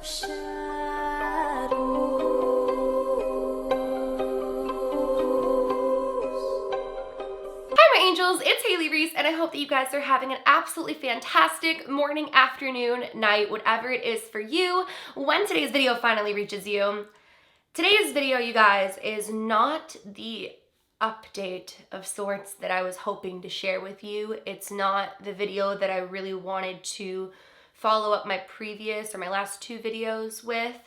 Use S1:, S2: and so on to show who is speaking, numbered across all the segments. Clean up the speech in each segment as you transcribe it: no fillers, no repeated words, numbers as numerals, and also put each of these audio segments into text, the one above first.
S1: Hi, my angels, it's Hailey Reese, and I hope that you guys are having an absolutely fantastic morning, afternoon, night, whatever it is for you when today's video finally reaches you. Today's video, you guys, is not the update of sorts that I was hoping to share with you. It's not the video that I really wanted to follow up my previous or my last two videos with,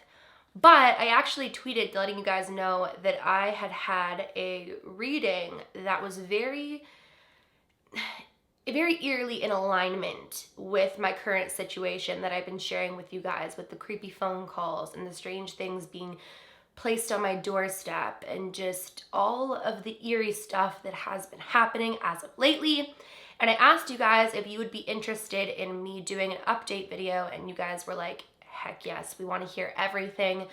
S1: but I actually tweeted letting you guys know that I had had a reading that was very eerily in alignment with my current situation that I've been sharing with you guys, with the creepy phone calls and the strange things being placed on my doorstep and just all of the eerie stuff that has been happening as of lately. And I asked you guys if you would be interested in me doing an update video, and you guys were like, heck yes, we want to hear everything.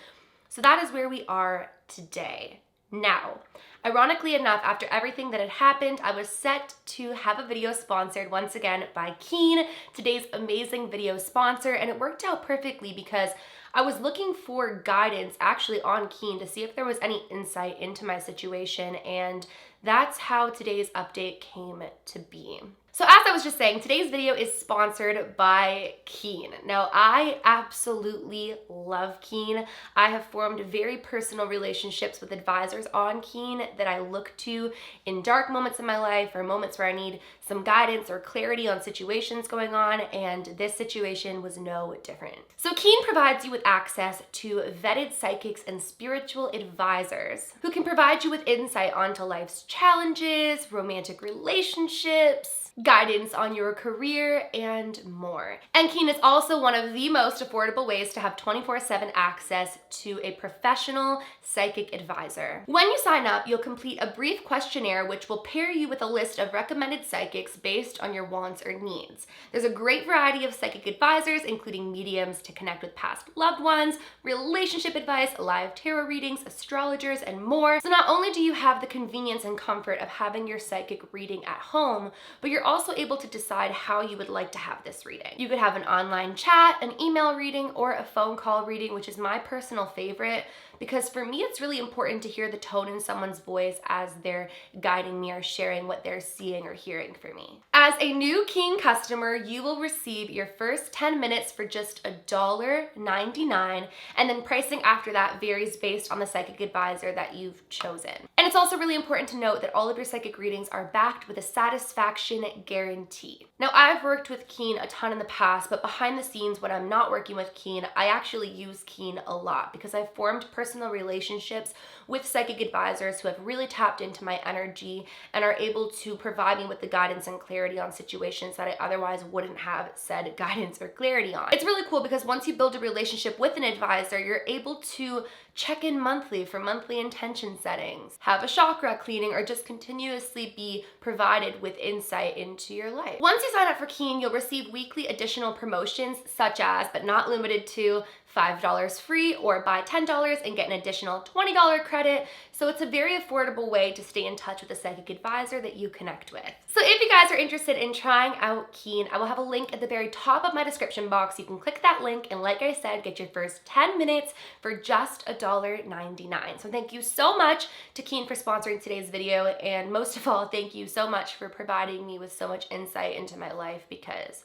S1: So that is where we are today. Now, ironically enough, after everything that had happened, I was set to have a video sponsored once again by Keen, today's amazing video sponsor, and it worked out perfectly because I was looking for guidance actually on Keen to see if there was any insight into my situation, and that's how today's update came to be. So as I was just saying, today's video is sponsored by Keen. Now, I absolutely love Keen. I have formed very personal relationships with advisors on Keen that I look to in dark moments in my life or moments where I need some guidance or clarity on situations going on, and this situation was no different. So Keen provides you with access to vetted psychics and spiritual advisors who can provide you with insight onto life's challenges, romantic relationships, guidance on your career, and more. And Keen is also one of the most affordable ways to have 24/7 access to a professional psychic advisor. When you sign up, you'll complete a brief questionnaire which will pair you with a list of recommended psychics based on your wants or needs. There's a great variety of psychic advisors, including mediums to connect with past loved ones, relationship advice, live tarot readings, astrologers, and more. So not only do you have the convenience and comfort of having your psychic reading at home, but you're also able to decide how you would like to have this reading. You could have an online chat, an email reading, or a phone call reading, which is my personal favorite, because for me it's really important to hear the tone in someone's voice as they're guiding me or sharing what they're seeing or hearing for me. As a new Keen customer, you will receive your first 10 minutes for just $1.99, and then pricing after that varies based on the psychic advisor that you've chosen. And it's also really important to note that all of your psychic readings are backed with a satisfaction guarantee. Now, I've worked with Keen a ton in the past, but behind the scenes when I'm not working with Keen, I actually use Keen a lot because I've formed personal relationships with psychic advisors who have really tapped into my energy and are able to provide me with the guidance and clarity on situations that I otherwise wouldn't have said guidance or clarity on. It's really cool because once you build a relationship with an advisor, you're able to check in monthly for monthly intention settings, have a chakra cleaning, or just continuously be provided with insight into your life. Once you sign up for Keen, you'll receive weekly additional promotions such as, but not limited to, $5 free, or buy $10 and get an additional $20 credit. So it's a very affordable way to stay in touch with a psychic advisor that you connect with. So if you guys are interested in trying out Keen, I will have a link at the very top of my description box. You can click that link and, like I said, get your first 10 minutes for just $1.99. So thank you so much to Keen for sponsoring today's video, and most of all, thank you so much for providing me with so much insight into my life, because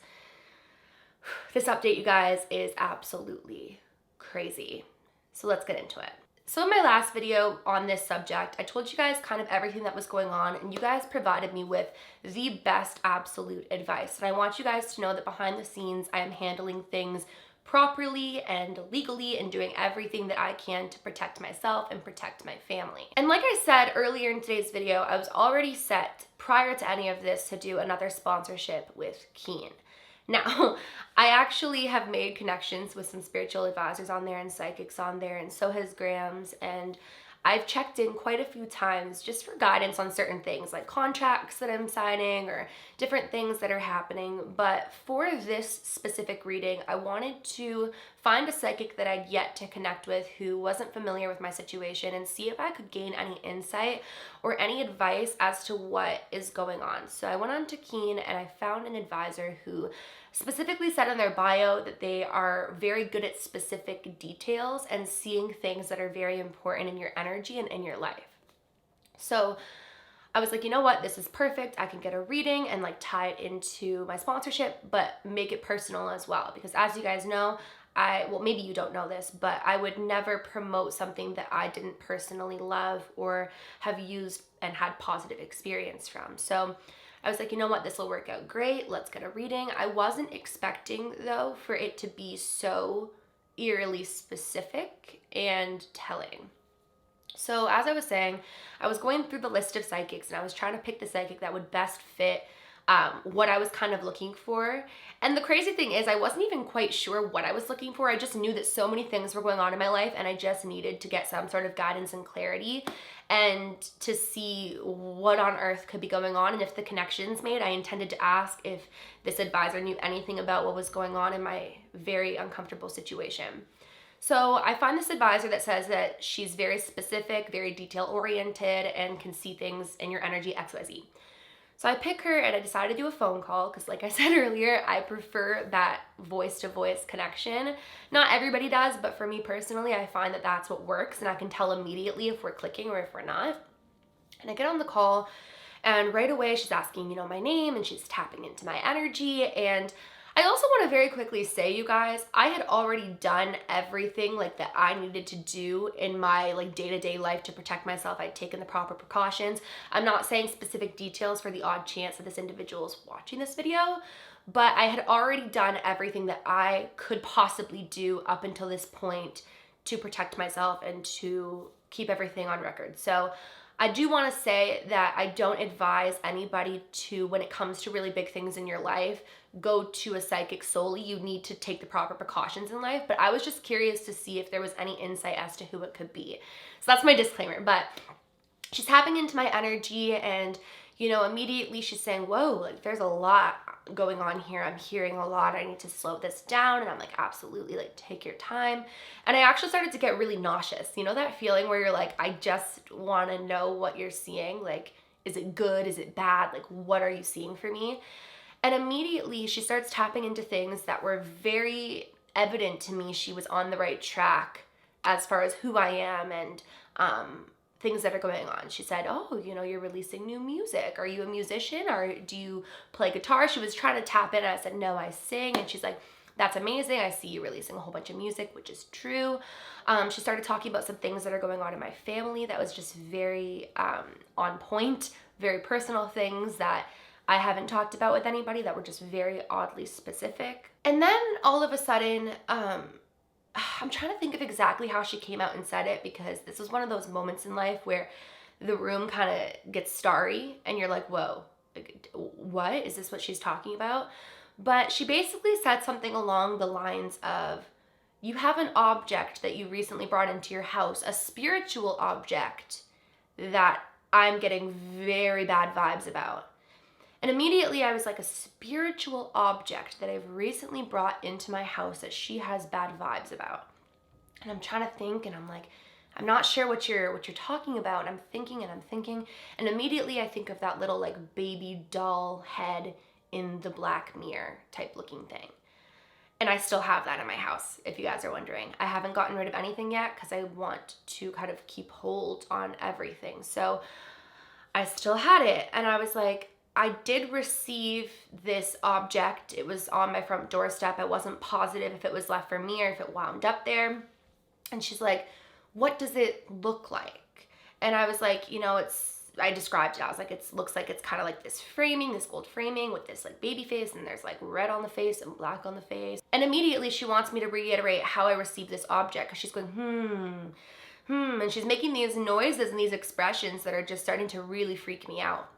S1: this update, you guys, is absolutely crazy. So let's get into it. So in my last video on this subject, I told you guys kind of everything that was going on, and you guys provided me with the best absolute advice. And I want you guys to know that behind the scenes, I am handling things properly and legally and doing everything that I can to protect myself and protect my family. And like I said earlier in today's video, I was already set prior to any of this to do another sponsorship with Keen. Now, I actually have made connections with some spiritual advisors on there and psychics on there, and so has Grams, and I've checked in quite a few times just for guidance on certain things like contracts that I'm signing or different things that are happening. But for this specific reading, I wanted to find a psychic that I'd yet to connect with who wasn't familiar with my situation and see if I could gain any insight or any advice as to what is going on. So I went on to Keen and I found an advisor who specifically said in their bio that they are very good at specific details and seeing things that are very important in your energy and in your life. So I was like, you know what, this is perfect. I can get a reading and like tie it into my sponsorship, but make it personal as well. Because as you guys know, well, maybe you don't know this, but I would never promote something that I didn't personally love or have used and had positive experience from. So I was like, you know what, this will work out great. Let's get a reading. I wasn't expecting, though, for it to be so eerily specific and telling. So as I was saying, I was going through the list of psychics and I was trying to pick the psychic that would best fit what I was kind of looking for. And the crazy thing is I wasn't even quite sure what I was looking for. I just knew that so many things were going on in my life and I just needed to get some sort of guidance and clarity and to see what on earth could be going on and if the connections made. I intended to ask if this advisor knew anything about what was going on in my very uncomfortable situation. So I find this advisor that says that she's very specific, very detail oriented, and can see things in your energy XYZ. So I pick her and I decided to do a phone call because like I said earlier, I prefer that voice-to-voice connection. Not everybody does, but for me personally, I find that that's what works and I can tell immediately if we're clicking or if we're not. And I get on the call and right away she's asking, my name and she's tapping into my energy. And I also want to very quickly say, you guys, I had already done everything like that I needed to do in my like day-to-day life to protect myself. I'd taken the proper precautions. I'm not saying specific details for the odd chance that this individual is watching this video, but I had already done everything that I could possibly do up until this point to protect myself and to keep everything on record. So I do want to say that I don't advise anybody to, when it comes to really big things in your life, go to a psychic solely. You need to take the proper precautions in life. But I was just curious to see if there was any insight as to who it could be. So that's my disclaimer. But she's tapping into my energy and, immediately she's saying, whoa, like there's a lot going on here. I'm hearing a lot. I need to slow this down. And I'm like, absolutely, like take your time. And I actually started to get really nauseous. You know that feeling where you're like, I just want to know what you're seeing. Like, is it good? Is it bad? Like, what are you seeing for me? And immediately she starts tapping into things that were very evident to me she was on the right track as far as who I am and things that are going on. She said, oh, you're releasing new music. Are you a musician or do you play guitar? She was trying to tap in and I said, no, I sing. And she's like, that's amazing. I see you releasing a whole bunch of music, which is true. She started talking about some things that are going on in my family that was just very on point, very personal things that I haven't talked about with anybody that were just very oddly specific. And then all of a sudden, I'm trying to think of exactly how she came out and said it because this was one of those moments in life where the room kind of gets starry and you're like, whoa, like, what? Is this what she's talking about? But she basically said something along the lines of, you have an object that you recently brought into your house, a spiritual object that I'm getting very bad vibes about. And immediately I was like, a spiritual object that I've recently brought into my house that she has bad vibes about. And I'm trying to think and I'm like, I'm not sure what you're talking about. And I'm thinking. And immediately I think of that little like baby doll head in the Black Mirror type looking thing. And I still have that in my house, if you guys are wondering. I haven't gotten rid of anything yet because I want to kind of keep hold on everything. So I still had it. And I was like, I did receive this object. It was on my front doorstep. I wasn't positive if it was left for me or if it wound up there. And she's like, what does it look like? And I was like, I described it. I was like, it looks like it's kind of like this framing, this gold framing with this like baby face and there's like red on the face and black on the face. And immediately she wants me to reiterate how I received this object because she's going, and she's making these noises and these expressions that are just starting to really freak me out.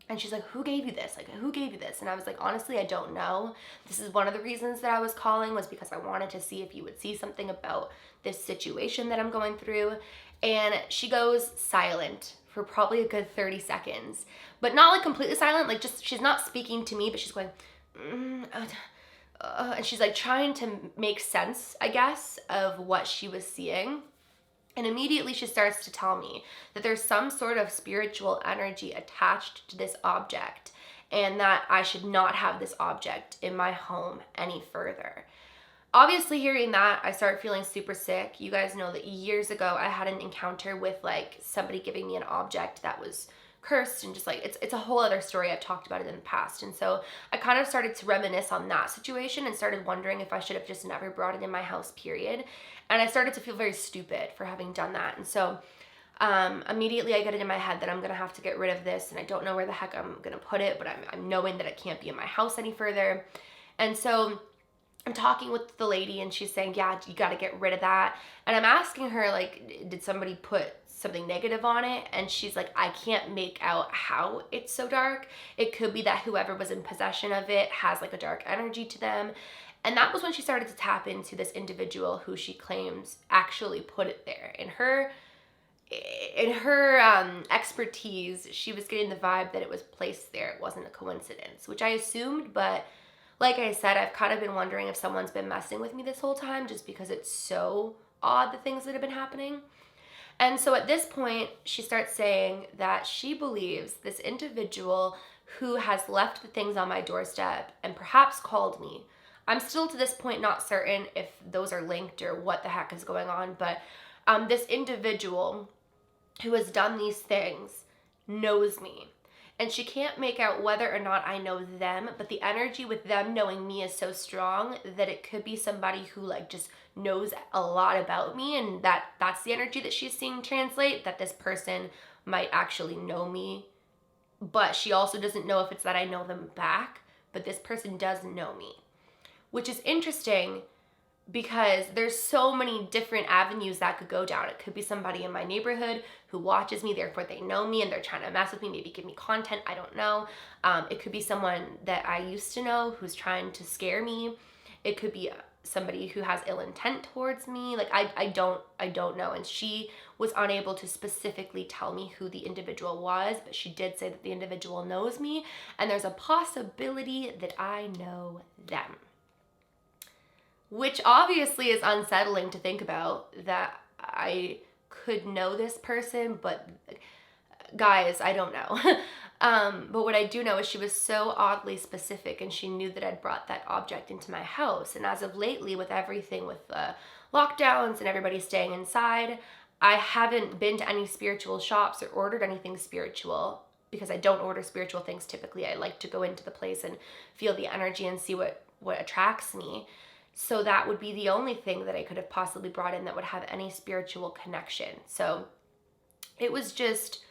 S1: And she's like, who gave you this? Like, who gave you this? And I was like, honestly, I don't know. This is one of the reasons that I was calling was because I wanted to see if you would see something about this situation that I'm going through. And she goes silent for probably a good 30 seconds. But not like completely silent, like just, she's not speaking to me, but she's going, and she's like trying to make sense, I guess, of what she was seeing. And immediately she starts to tell me that there's some sort of spiritual energy attached to this object and that I should not have this object in my home any further. Obviously, hearing that, I started feeling super sick. You guys know that years ago I had an encounter with like somebody giving me an object that was cursed, and just like it's a whole other story. I've talked about it in the past. And so I kind of started to reminisce on that situation and started wondering if I should have just never brought it in my house, period. And I started to feel very stupid for having done that. And so immediately I get it in my head that I'm gonna have to get rid of this, and I don't know where the heck I'm gonna put it, but I'm knowing that it can't be in my house any further. And so I'm talking with the lady, and she's saying, yeah, you got to get rid of that. And I'm asking her, like, did somebody put something negative on it? And she's like, I can't make out how it's so dark. It could be that whoever was in possession of it has like a dark energy to them. And that was when she started to tap into this individual who she claims actually put it there. In her expertise, she was getting the vibe that it was placed there. It wasn't a coincidence, which I assumed, but like I said, I've kind of been wondering if someone's been messing with me this whole time, just because it's so odd, the things that have been happening. And so at this point, she starts saying that she believes this individual who has left the things on my doorstep and perhaps called me. I'm still to this point not certain if those are linked or what the heck is going on, but this individual who has done these things knows me. And she can't make out whether or not I know them, but the energy with them knowing me is so strong that it could be somebody who like just knows a lot about me, and that's the energy that she's seeing translate, that this person might actually know me, but she also doesn't know if it's that I know them back, but this person does know me, which is interesting because there's so many different avenues that could go down. It could be somebody in my neighborhood who watches me, therefore they know me and they're trying to mess with me, maybe give me content, I don't know. It could be someone that I used to know who's trying to scare me. It could be somebody who has ill intent towards me. Like I don't know. And she was unable to specifically tell me who the individual was, but she did say that the individual knows me, and there's a possibility that I know them. Which obviously is unsettling to think about, that I could know this person, but guys, I don't know. But what I do know is she was so oddly specific, and she knew that I'd brought that object into my house. And as of lately, with everything with the lockdowns and everybody staying inside, I haven't been to any spiritual shops or ordered anything spiritual, because I don't order spiritual things typically. I like to go into the place and feel the energy and see what attracts me. So that would be the only thing that I could have possibly brought in that would have any spiritual connection. So it was just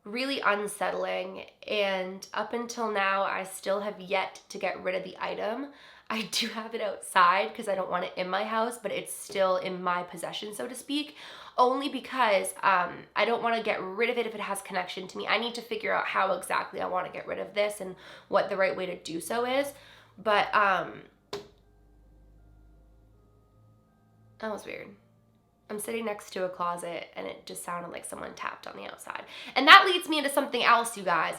S1: really unsettling. And up until now, I still have yet to get rid of the item. I do have it outside because I don't want it in my house, but it's still in my possession, so to speak, only because I don't want to get rid of it if it has connection to me. I need to figure out how exactly I want to get rid of this and what the right way to do so is. But that was weird. I'm sitting next to a closet and it just sounded like someone tapped on the outside. And that leads me into something else, you guys.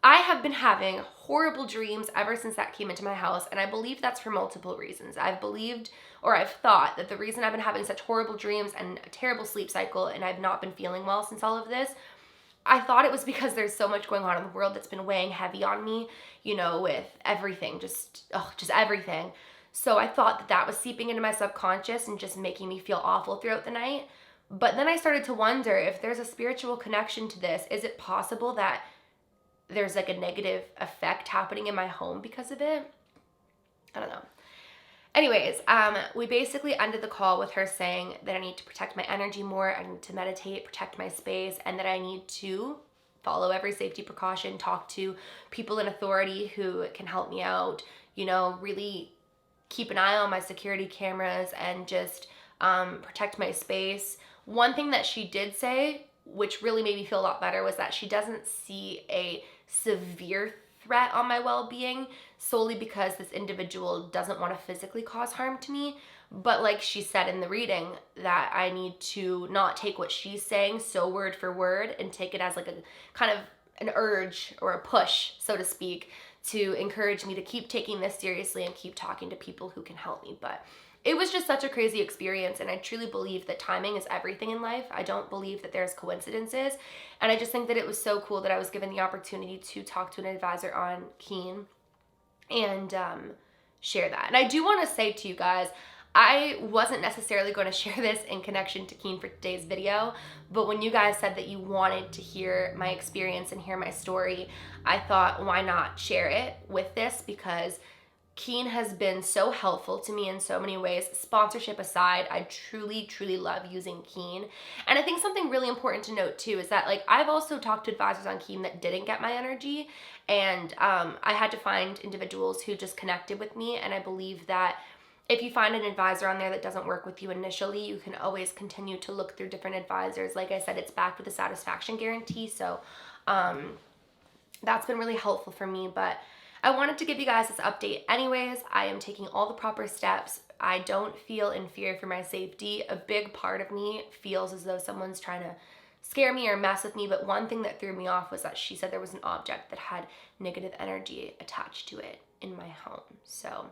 S1: I have been having horrible dreams ever since that came into my house, and I believe that's for multiple reasons. I've believed, or I've thought, that the reason I've been having such horrible dreams and a terrible sleep cycle, and I've not been feeling well since all of this, I thought it was because there's so much going on in the world that's been weighing heavy on me, you know, with everything, just everything. So I thought that that was seeping into my subconscious and just making me feel awful throughout the night. But then I started to wonder if there's a spiritual connection to this. Is it possible that there's like a negative effect happening in my home because of it? I don't know. Anyways, we basically ended the call with her saying that I need to protect my energy more, I need to meditate, protect my space, and that I need to follow every safety precaution, talk to people in authority who can help me out, you know, really keep an eye on my security cameras and just protect my space. One thing that she did say, which really made me feel a lot better, was that she doesn't see a severe threat on my well-being solely because this individual doesn't want to physically cause harm to me. But like she said in the reading, that I need to not take what she's saying so word for word and take it as like a kind of an urge or a push, so to speak, to encourage me to keep taking this seriously and keep talking to people who can help me. But it was just such a crazy experience, and I truly believe that timing is everything in life. I don't believe that there's coincidences, and I just think that it was so cool that I was given the opportunity to talk to an advisor on Keen and share that. And I do want to say to you guys, I wasn't necessarily going to share this in connection to Keen for today's video, but when you guys said that you wanted to hear my experience and hear my story, I thought, why not share it with this? Because Keen has been so helpful to me in so many ways. Sponsorship aside, I truly, truly love using Keen. And I think something really important to note too is that, like, I've also talked to advisors on Keen that didn't get my energy, and I had to find individuals who just connected with me. And I believe that if you find an advisor on there that doesn't work with you initially, you can always continue to look through different advisors. Like I said, it's backed with a satisfaction guarantee, so that's been really helpful for me. But I wanted to give you guys this update anyways. I am taking all the proper steps. I don't feel in fear for my safety. A big part of me feels as though someone's trying to scare me or mess with me, but one thing that threw me off was that she said there was an object that had negative energy attached to it in my home. So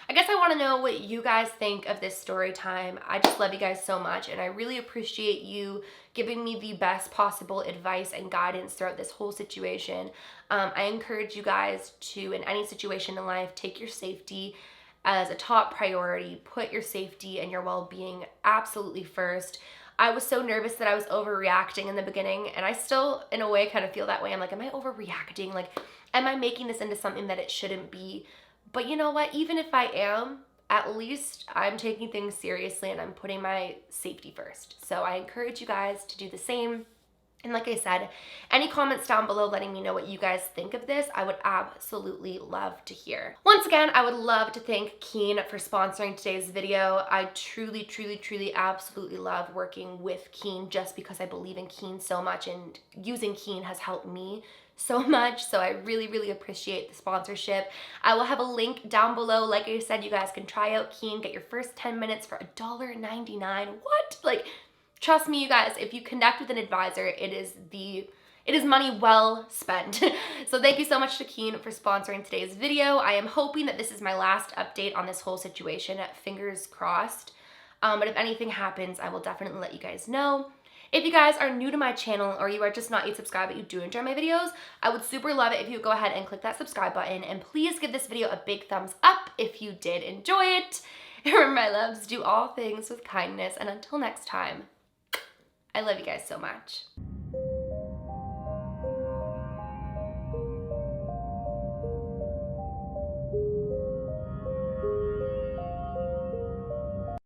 S1: I guess I want to know what you guys think of this story time. I just love you guys so much, and I really appreciate you giving me the best possible advice and guidance throughout this whole situation. I encourage you guys to, in any situation in life, take your safety as a top priority. Put your safety and your well-being absolutely first. I was so nervous that I was overreacting in the beginning, and I still, in a way, kind of feel that way. I'm like, am I overreacting? Like, am I making this into something that it shouldn't be? But you know what? Even if I am, at least I'm taking things seriously and I'm putting my safety first. So I encourage you guys to do the same. And like I said, any comments down below letting me know what you guys think of this, I would absolutely love to hear. Once again, I would love to thank Keen for sponsoring today's video. I truly, truly, truly, absolutely love working with Keen just because I believe in Keen so much, and using Keen has helped me so much. So I really, really appreciate the sponsorship. I will have a link down below. Like I said, you guys can try out Keen, get your first 10 minutes for $1.99. What? Like, trust me, you guys, if you connect with an advisor, it is money well spent. So thank you so much to Keen for sponsoring today's video. I am hoping that this is my last update on this whole situation. Fingers crossed. But if anything happens, I will definitely let you guys know. If you guys are new to my channel, or you are just not yet subscribed but you do enjoy my videos, I would super love it if you would go ahead and click that subscribe button, and please give this video a big thumbs up if you did enjoy it. And remember, my loves, do all things with kindness, and until next time, I love you guys so much.